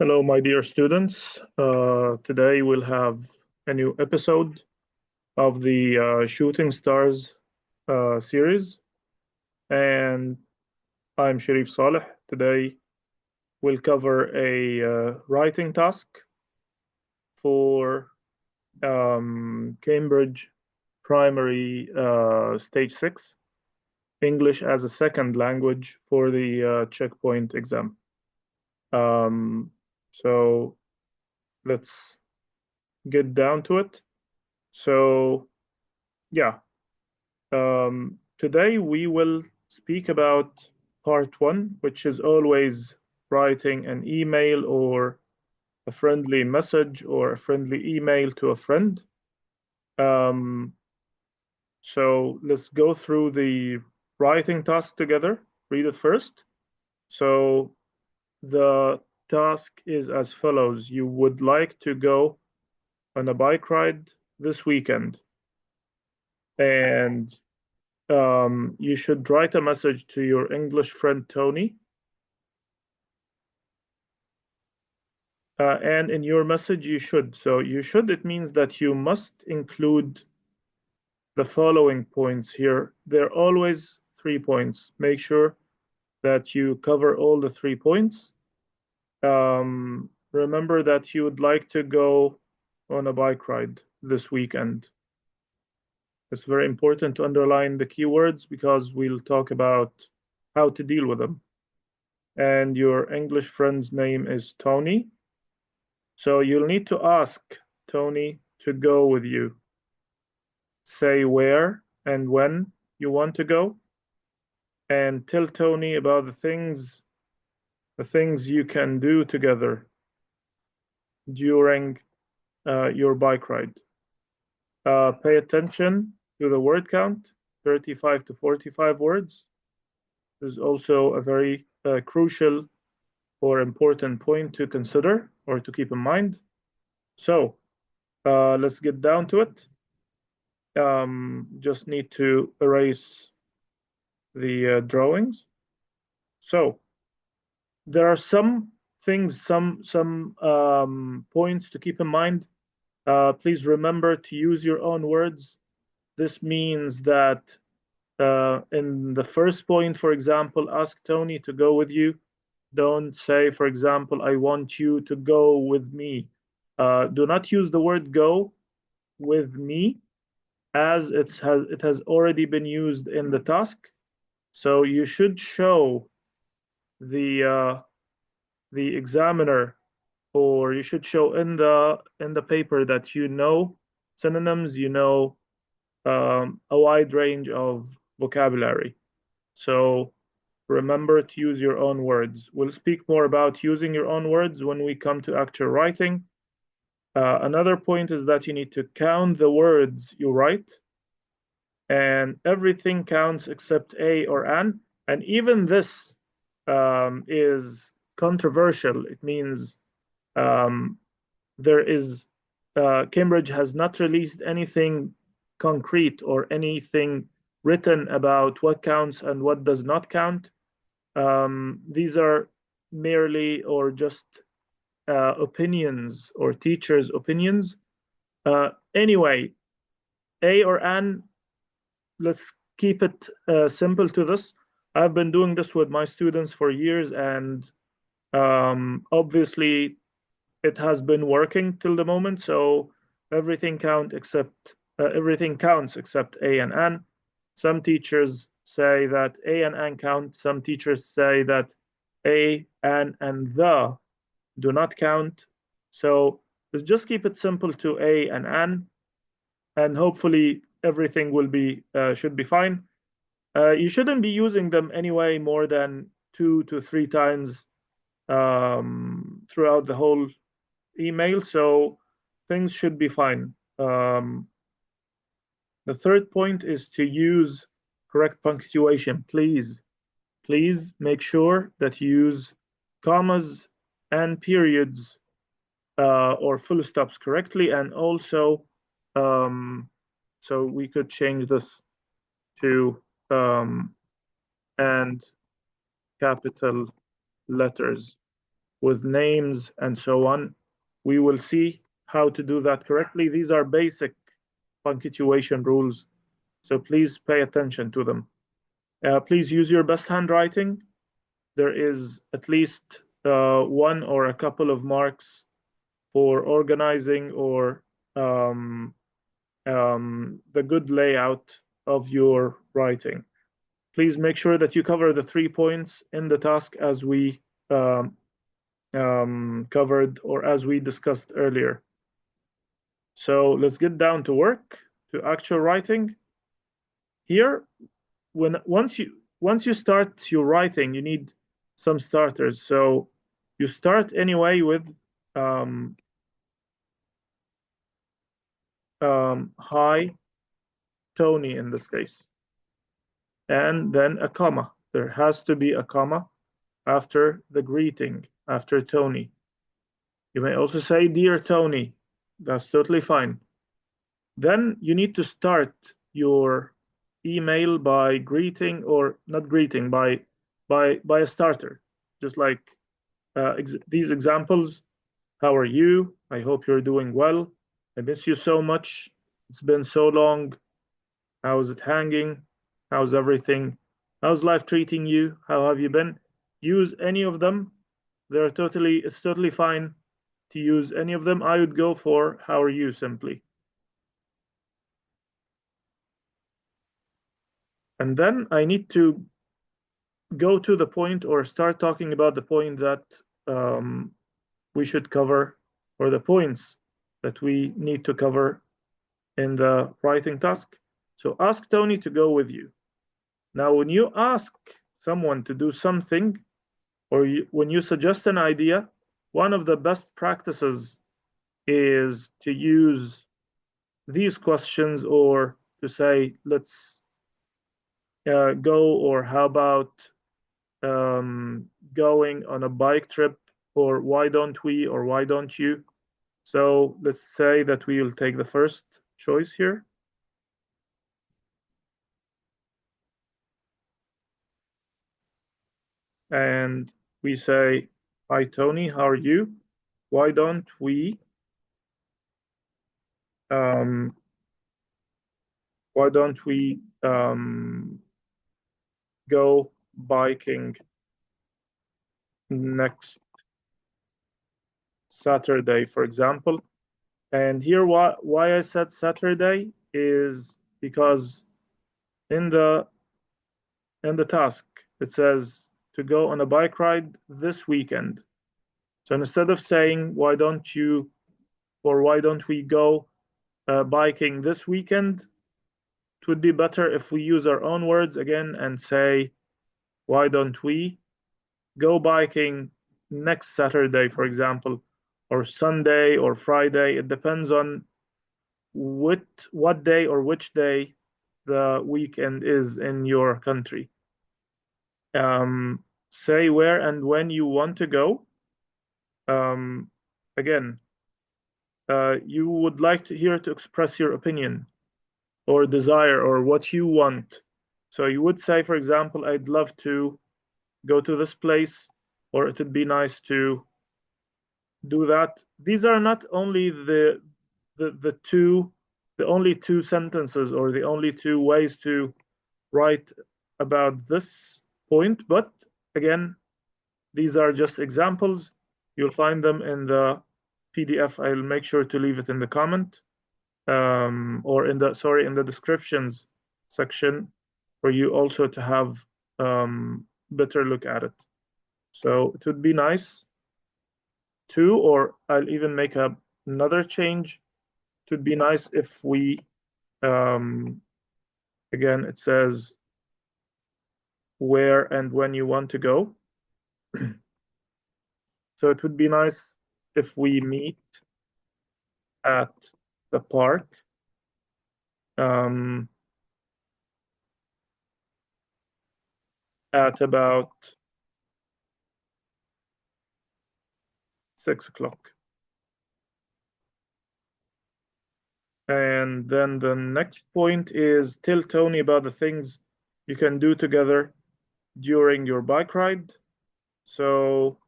Hello, my dear students. Today we'll have a new episode of the Shooting Stars series, and I'm Sharif Saleh. Today we'll cover a writing task for Cambridge Primary Stage 6, English as a Second Language for the checkpoint exam. Um, so let's get down to it. So, yeah, today we will speak about part one, which is always writing an email or a friendly message or a friendly email to a friend. Um, so let's go through the writing task together. Read it first. So the task is as follows. You would like to go on a bike ride this weekend, and you should write a message to your English friend Tony. And in your message, you should. So you should, it means that you must include the following points here. There are always 3 points. Make sure that you cover all the 3 points. Remember that you would like to go on a bike ride this weekend. It's very important to underline the keywords because we'll talk about how to deal with them. And your English friend's name is Tony. So you'll need to ask Tony to go with you. Say where and when you want to go, and tell Tony about the things you can do together during your bike ride. Pay attention to the word count, 35 to 45 words. This is also a very crucial or important point to consider or to keep in mind. So let's get down to it. Just need to erase the drawings. So there are some things, some points to keep in mind. Please remember to use your own words. This means that in the first point, for example, ask Tony to go with you. Don't say, for example, I want you to go with me. Do not use the word go with me as it has already been used in the task. So you should show the examiner, or you should show in the paper that you know synonyms, you know a wide range of vocabulary. So remember to use your own words. We'll speak more about using your own words when we come to actual writing. Another point is that you need to count the words you write, and everything counts except a or an. And even this is controversial. It means um, there is Cambridge has not released anything concrete or anything written about what counts and what does not count. These are merely or just opinions or teachers' opinions. Anyway, a or an, let's keep it simple to this. I've been doing this with my students for years, and obviously it has been working till the moment. So everything counts except a and an. Some teachers say that a and an count. Some teachers say that a, an, and the do not count. So let's just keep it simple to a and an, and hopefully everything will be should be fine. You shouldn't be using them anyway more than 2 to 3 times throughout the whole email, so things should be fine. The third point is to use correct punctuation. Please make sure that you use commas and periods or full stops correctly, and also um, so we could change this to and capital letters. with names and so on. We will see how to do that correctly. These are basic punctuation rules, so please pay attention to them. Please use your best handwriting. There is at least one or a couple of marks for organizing or the good layout of your writing. Please make sure that you cover the 3 points in the task as we covered or as we discussed earlier. So let's get down to work, to actual writing. Here, once you start your writing, you need some starters. So you start anyway with hi, Tony in this case, and then a comma. There has to be a comma after the greeting, after Tony. You may also say, Dear Tony. That's totally fine. Then you need to start your email by greeting, or not greeting, by a starter, just like these examples. How are you? I hope you're doing well. I miss you so much. It's been so long. How's it hanging? How's everything? How's life treating you? How have you been? Use any of them. It's totally fine to use any of them. I would go for how are you simply. And then I need to go to the point or start talking about the point that we should cover, or the points that we need to cover in the writing task. So ask Tony to go with you. Now, when you ask someone to do something, or when you suggest an idea, one of the best practices is to use these questions, or to say, let's go, or how about going on a bike trip, or why don't we, or why don't you? So let's say that we will take the first choice here. And we say, hi, Tony, how are you? Why don't we go biking next Saturday, for example? And here, why I said Saturday is because in the task it says to go on a bike ride this weekend. So instead of saying why don't you, or why don't we go biking this weekend, it would be better if we use our own words again and say, why don't we go biking next Saturday, for example, or Sunday or Friday. It depends on what day or which day the weekend is in your country. Say where and when you want to go. Again, you would like to hear to express your opinion or desire or what you want. So you would say, for example, I'd love to go to this place, or it would be nice to do that. These are not only the only two sentences, or the only two ways to write about this point, but again, these are just examples. You'll find them in the PDF. I'll make sure to leave it in the comment, or in the descriptions section, for you also to have better look at it. So it would be nice to, or I'll even make another change. It would be nice if we, again, it says where and when you want to go. So it would be nice if we meet at the park at about 6 o'clock. And then the next point is tell Tony about the things you can do together during your bike ride. So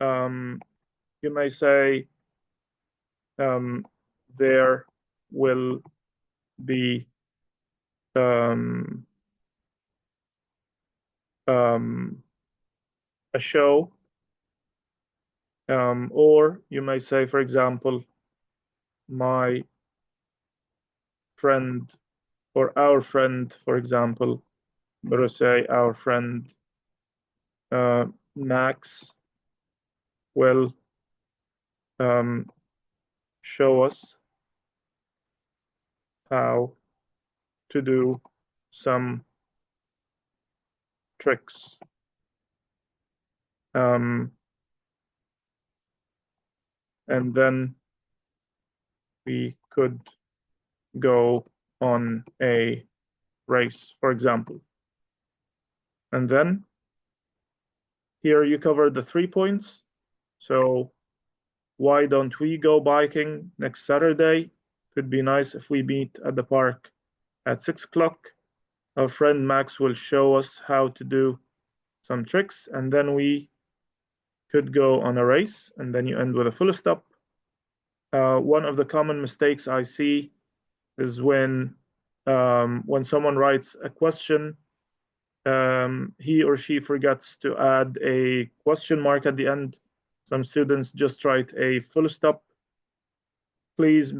you may say there will be a show, or you may say, for example, my friend or our friend, for example, let us say our friend Max will show us how to do some tricks. And then we could go on a race, for example. And then here you cover the 3 points. So why don't we go biking next Saturday? Could be nice if we meet at the park at 6 o'clock. Our friend Max will show us how to do some tricks, and then we could go on a race, and then you end with a full stop. One of the common mistakes I see is when someone writes a question, he or she forgets to add a question mark at the end. Some students just write a full stop. Please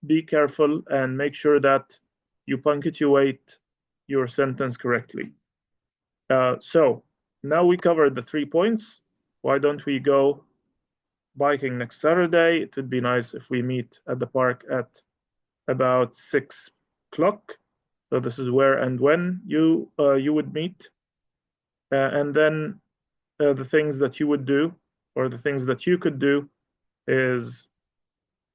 be careful and make sure that you punctuate your sentence correctly. So now we covered the 3 points. Why don't we go biking next Saturday? It would be nice if we meet at the park at about 6 o'clock. So this is where and when you would meet. And then the things that you would do, or the things that you could do, is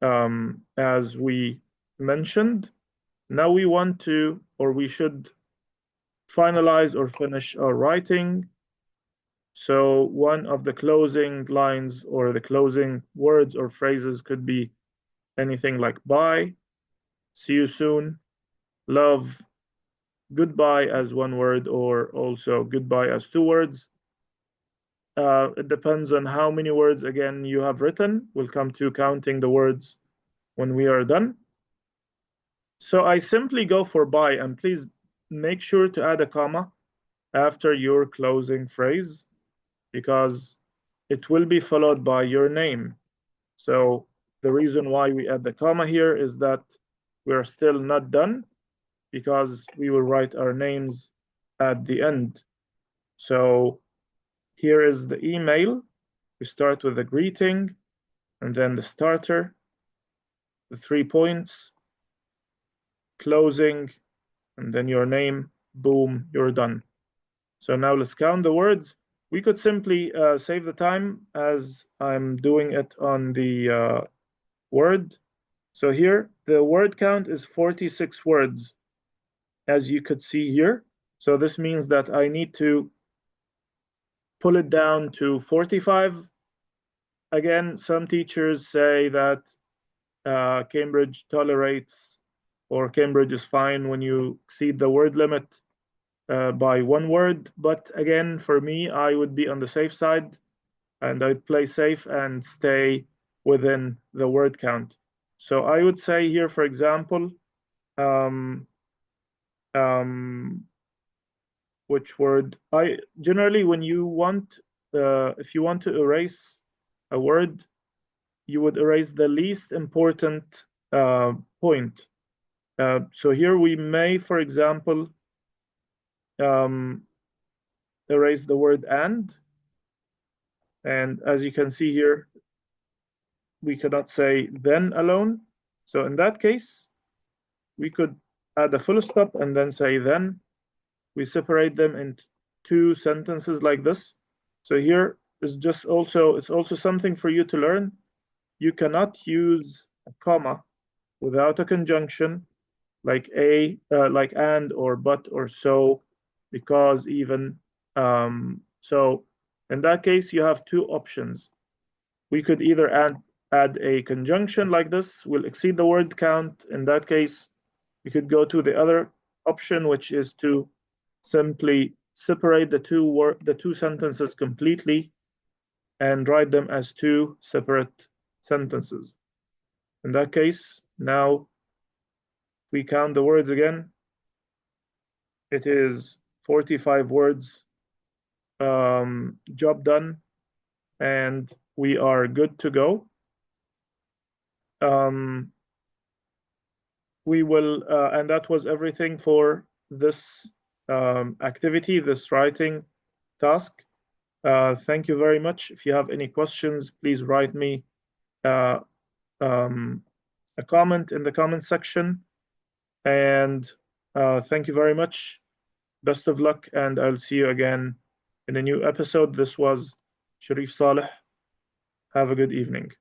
as we mentioned, now we want to, or we should finalize or finish our writing. So one of the closing lines or the closing words or phrases could be anything like bye, see you soon, love, goodbye as one word, or also goodbye as 2 words. It depends on how many words, again, you have written. We'll come to counting the words when we are done. So I simply go for bye, and please make sure to add a comma after your closing phrase, because it will be followed by your name. So the reason why we add the comma here is that we're still not done, because we will write our names at the end. So here is the email. We start with the greeting, and then the starter, the 3 points, closing, and then your name. Boom, you're done. So now let's count the words. We could simply save the time as I'm doing it on the Word. So here, the word count is 46 words, as you could see here. So this means that I need to pull it down to 45. Again, some teachers say that Cambridge tolerates, or Cambridge is fine when you exceed the word limit by 1 word. But again, for me, I would be on the safe side, and I'd play safe and stay within the word count. So I would say here, for example, which word? I generally, when you want, if you want to erase a word, you would erase the least important point. So here we may, for example, erase the word and as you can see here, we cannot say then alone. So in that case, we could add a full stop and then say then. We separate them into 2 sentences like this. So here is just also, it's also something for you to learn. You cannot use a comma without a conjunction like like and or but or so, because even so in that case you have 2 options. We could either add a conjunction like this, will exceed the word count. In that case, we could go to the other option, which is to simply separate the 2 sentences completely. and write them as two separate sentences. In that case, now we count the words again. It is 45 words, job done, and we are good to go. We will, and that was everything for this activity, this writing task. Thank you very much. If you have any questions, please write me a comment in the comment section. And thank you very much. Best of luck, and I'll see you again in a new episode. This was Sharif Saleh. Have a good evening.